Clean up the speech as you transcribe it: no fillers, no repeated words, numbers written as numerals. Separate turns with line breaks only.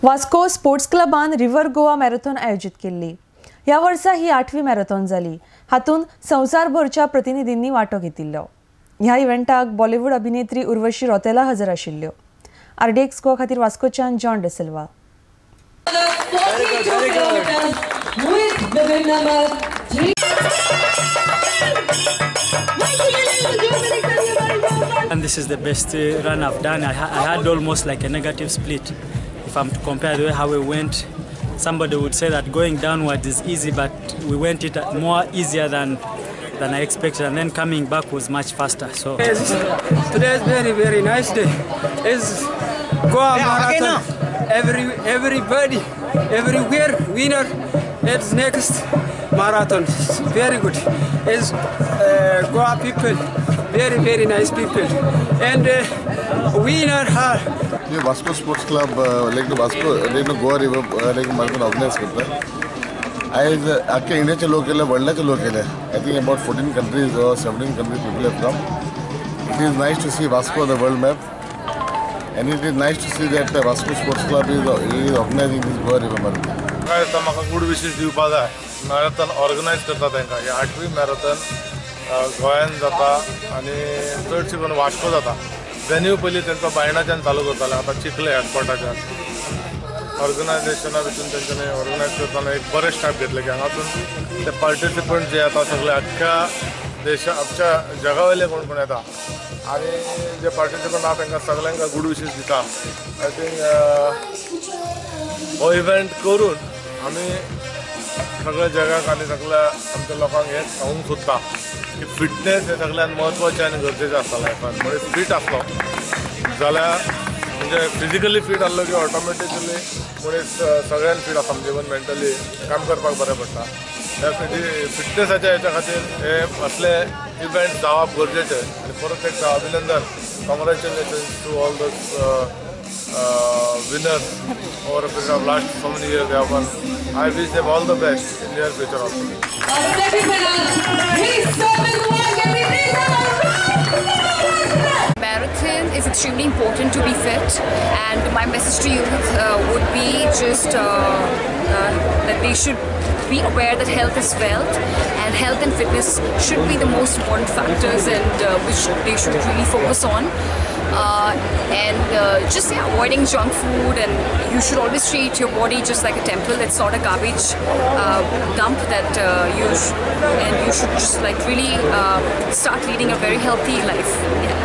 Vasco sports क्लबान river Goa marathon आयोजित केल्ली। ह्या वर्सा ही 8वी मॅरेथॉन जाली। हातून संवसारभरच्या प्रतिनिधींनी वांटो घेतिल्लो। ह्या इव्हेंटाक बॉलिवूड अभिनेत्री उर्वशी रौतेला हजर आशिल्ल्यो। RDX गोवा खातीर वास्कोच्यान John D'Silva.
And this is the best run I've done. I had almost like a negative split. If I'm to compare the way how we went, somebody would say that going downward is easy, but we went it more easier than I expected, and then coming back was much faster. So
today is very nice day. It's Goa Marathon. Everybody, everywhere winner. It's next marathon. Very good. It's Goa people. Very nice people. And winner are.
ये Vasco sports club लेकिन Vasco लेकिन Goa river लेकिन marathon organise करता आयज आख्या इंडियाचे लोक केले वर्ल्डाचे लोक केले I think about 14 countries or 17 countries people have come. It is nice to see Vasco on the world map, and it is nice to see that the Vasco Sports Club is organizing this Goa River Marathon.
म्हाका good wishes दिवपाक जाय marathon organise करता तांकां ही 8वी marathon गोंयान जाता आनी चडशी करून वास्को जाता वेन्यू पयलीं तांकां बायणाच्यान चालू करताले आतां चिखले एअरपोर्टाच्यान ऑर्गनायजेशना भितून तेंच्यांनी ऑर्गनायज करताना एक बरें स्टेप घेतले की हांगासून ते पार्टिसिपंट जे येता सगळे अख्ख्या अख्ख्या जगा वयले कोण येता आनी जे पार्टिसिपंट आहा तांकां सगळ्यांक गुड विशीस दिता आय थिंक हो इव्हेंट करून आमी सगळ्या जगाक आनी सगळ्या आमच्या लोकांक हें सांगूंक सोदता की फिटनेस हे सगळ्यान म्हत्वाचें आनी गरजेचें आसता लायफान म्हणजे फीट आसलो जाल्यार म्हणजे फिजिकली फीट आसलो की ऑटोमॅटिकली मनीस सगळ्यान फीट आसता म्हणजे इवन मेंटली काम करपाक बरें पडटा त्या फिटनेसाच्या हेच्या खातीर हे असले इव्हेंट जावप गरजेचें आनी परत एकदा अभिनंदन कॉंग्रॅच्युलेशन्स टू ऑल दस winners over a period of last so many years they have won. I wish them all the best in their future also.
Marathon is extremely important to be fit, and my message to youth would be just that they should be aware that health is wealth, and health and fitness should be the most important factors, and which they should really focus on. Just avoiding junk food, and you should always treat your body just like a temple. It's not a garbage dump that you should just like really start leading a very healthy life. Yeah.